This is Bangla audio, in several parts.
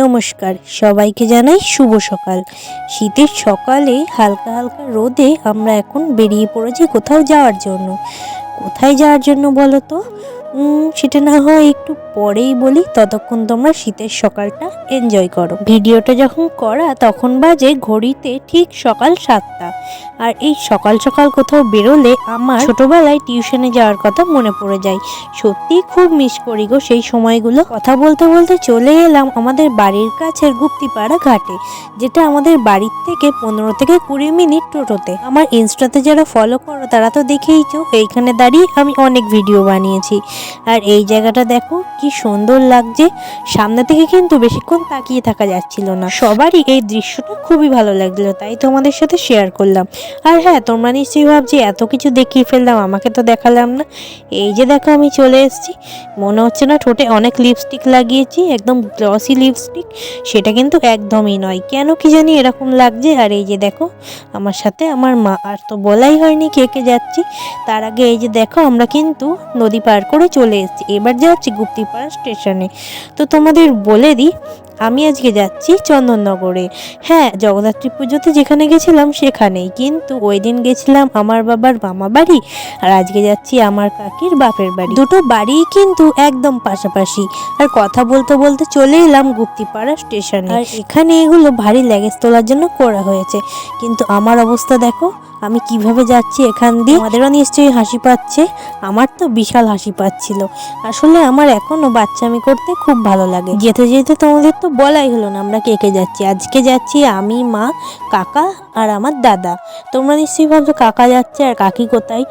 নমস্কার, সবাইকে জানাই শুভ সকাল। শীতের সকালে হালকা হালকা রোদে আমরা এখন বেরিয়ে পড়েছি কোথাও যাওয়ার জন্য। কোথায় যাওয়ার জন্য বলো তো? সেটা না হয় একটু পরেই বলি, ততক্ষণ তোমরা শীতের সকালটা এনজয় করো। ভিডিওটা যখন করা তখন বাজে ঘড়িতে ঠিক সকাল 7টা। আর এই সকাল সকাল কোথাও বেরোলে আমার ছোটবেলায় টিউশনে যাওয়ার কথা মনে পড়ে যায়। সত্যি খুব মিস করি গো সেই সময়গুলো। কথা বলতে বলতে চলে এলাম আমাদের বাড়ির কাছের গুপ্তিপাড়া ঘাটে, যেটা আমাদের বাড়ির থেকে 15 থেকে 20 মিনিট টোটোতে। আমার ইনস্টাতে যারা ফলো করো তারা তো দেখেইছো, এইখানে দাঁড়িয়ে আমি অনেক ভিডিও বানিয়েছি। আর এই জায়গাটা দেখো কি সুন্দর লাগছে। সামনে থেকে কিন্তু বেশিক্ষণ তাকিয়ে থাকা যাচ্ছিল না। সবারই এই দৃশ্যটা খুবই ভালো লাগছিল, তাই তোমাদের সাথে শেয়ার করলাম। আর হ্যাঁ, তোমরা নিশ্চয়ই ভাবছি এত কিছু দেখিয়ে ফেললাম, আমাকে তো দেখালাম না। এই যে দেখো আমি চলে এসেছি। মনে হচ্ছে না ঠোঁটে অনেক লিপস্টিক লাগিয়েছি, একদম গ্লসি লিপস্টিক। সেটা কিন্তু একদমই নয়, কেন কি জানি এরকম লাগছে। আর এই যে দেখো আমার সাথে আমার মা, আর তো বলাই হয়নি কে কে যাচ্ছি। তার আগে এই যে দেখো আমরা কিন্তু নদী পার করে চলে এসেছি। এবার যাচ্ছি গুপ্তিপাড়া স্টেশনে। তো তোমাদের বলে দিই, আমি আজকে যাচ্ছি চন্দননগরে। হ্যাঁ, জগদ্ধাত্রী পুজোতে যেখানে গেছিলাম সেখানেই, কিন্তু ওই দিন গেছিলাম আমার বাবার মামা বাড়ি, আর আজকে যাচ্ছি আমার কাকির বাপের বাড়ি। দুটো বাড়িই কিন্তু একদম পাশাপাশি। আর কথা বলতে বলতে চলে এলাম গুপ্তিপাড়া স্টেশনে। আর এখানে এগুলো ভারী লাগেজ তোলার জন্য করা হয়েছে, কিন্তু আমার অবস্থা দেখো আমি কিভাবে যাচ্ছি এখান দিয়ে। আমাদেরও নিশ্চয়ই হাসি পাচ্ছে, আমার তো বিশাল হাসি পাচ্ছিল। আসলে আমার এখনো বাচ্চামি করতে খুব ভালো লাগে। যেতে যেতে তোমাদের তো বলাই হলো না আমরা কে কে যাচ্ছি। আজকে যাচ্ছি আমি, মা, কাকা আর আমার দাদা। তোমরা নিশ্চয়ই ভাবছো কাকা যাচ্ছে আর কাকি কোথায়।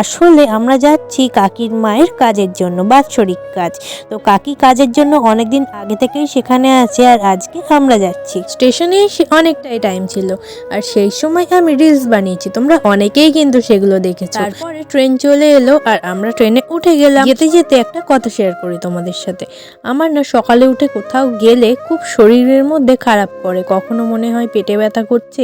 আসলে আমরা যাচ্ছি কাকির মায়ের কাজের জন্য, বাৎসরিক কাজ। তো কাকি কাজের জন্য অনেকদিন আগে থেকেই সেখানে আছে, আর আজকে আমরা যাচ্ছি। স্টেশনে এসে অনেকটাই টাইম ছিল, আর সেই সময় আমি রিলস বানিয়েছি, তোমরা অনেকেই কিন্তু সেগুলো দেখেছো। তারপরে ট্রেন চলে এলো আর আমরা ট্রেনে উঠে গেলাম। যেতে যেতে একটা কথা শেয়ার করি তোমাদের সাথে। আমার না সকালে উঠে কোথাও গেলে খুব শরীরের মধ্যে খারাপ করে। কখনো মনে হয় পেটে ব্যথা করছে,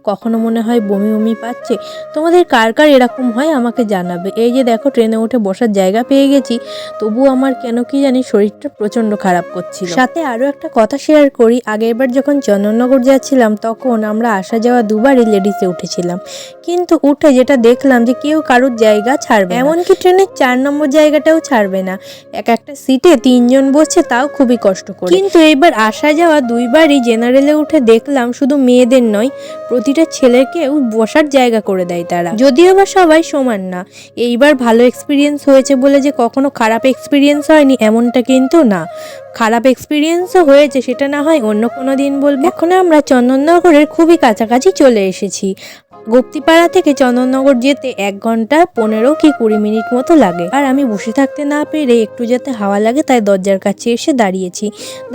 কখনো মনে হয় বমি বমি পাচ্ছে। তোমাদের কার কার এরকম হয় আমাকে জানাবে। এই যে দেখো ট্রেনে উঠে বসার জায়গা পেয়ে গেছি, তবুও আমার কেন কি জানি শরীরটা প্রচন্ড খারাপ করছিল। সাথে আরো একটা কথা শেয়ার করি, আগেরবার যখন চন্দননগর যাচ্ছিলাম তখন আমরা আসা যাওয়া দুবারই লেডিসে উঠেছিলাম, কিন্তু উঠে যেটা দেখলাম যে কেউ কারোর জায়গা ছাড়বে, এমনকি ট্রেনের 4 নম্বর জায়গাটাও ছাড়বে না। একটা সিটে 3 জন বসছে, তাও খুবই কষ্ট করে। কিন্তু এইবার আসা যাওয়া দুইবারই জেনারেলে উঠে দেখলাম শুধু মেয়েদের নয়, প্রতিটা ছেলেকেও বসার জায়গা করে দেয় তারা, যদিও বা সবাই সমান না। এইবার ভালো এক্সপিরিয়েন্স হয়েছে বলে যে কখনো খারাপ এক্সপিরিয়েন্স হয়নি এমনটা কিন্তু না। খারাপ এক্সপিরিয়েন্সও হয়েছে, সেটা না হয় অন্য কোনো দিন বলবো। এখন আমরা চন্দননগরের খুবই কাছাকাছি চলে এসেছি। গুপ্তিপাড়া থেকে চন্দননগর যেতে 1 ঘন্টা 15 কি 20 মিনিট মতো লাগে। আর আমি বসে থাকতে না পেরে একটু যাতে হাওয়া লাগে তাই দরজার কাছে এসে দাঁড়িয়েছি।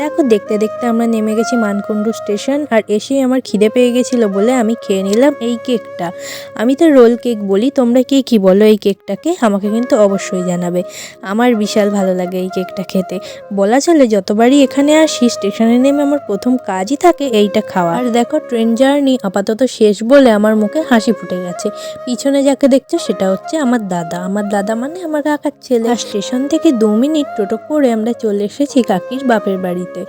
দেখো দেখতে দেখতে আমরা নেমে গেছি মানকুণ্ডু স্টেশন। আর এসেই আমার খিদে পেয়ে গেছিলো বলে আমি খেয়ে নিলাম এই কেকটা। আমি তো রোল কেক বলি, তোমরা কে কি বলো এই কেকটাকে আমাকে কিন্তু অবশ্যই জানাবে। আমার বিশাল ভালো লাগে এই কেকটা খেতে। বলা চলে যতবারই এখানে আসি স্টেশনে নেমে আমার প্রথম কাজই থাকে এইটা খাওয়া। আর দেখো ট্রেন জার্নি আপাতত শেষ বলে আমার মুখে হাসি ফুটে গেছে। পিছনে যাকে দেখছো সেটা হচ্ছে আমার দাদা। আমার দাদা মানে আমার কাকার ছেলে। আর স্টেশন থেকে 2 মিনিট টোটো করে আমরা চলে এসেছি কাকির বাপের বাড়িতে।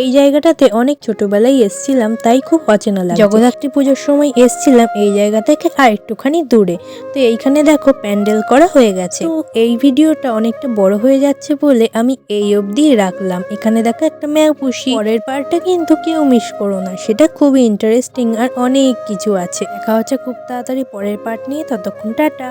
এই জায়গাটাতে অনেক ছোটবেলায় এসছিলাম, তাই খুব অচেনা লাগে। জগদ্ধাত্রী পুজোর সময় এসছিলাম এই জায়গা থেকে আর একটুখানি দূরে। তো এইখানে দেখো প্যান্ডেল করা হয়ে গেছে। তো এই ভিডিওটা অনেকটা বড় হয়ে যাচ্ছে বলে আমি এই অবধি রাখলাম। এখানে দেখো একটা ম্যাও পুষি। পরের পার্টটা কিন্তু কেউ মিস করো না, সেটা খুবই ইন্টারেস্টিং আর অনেক কিছু আছে। দেখা হচ্ছে খুব তাড়াতাড়ি পরের পার্ট নিয়ে, ততক্ষণ টাটা।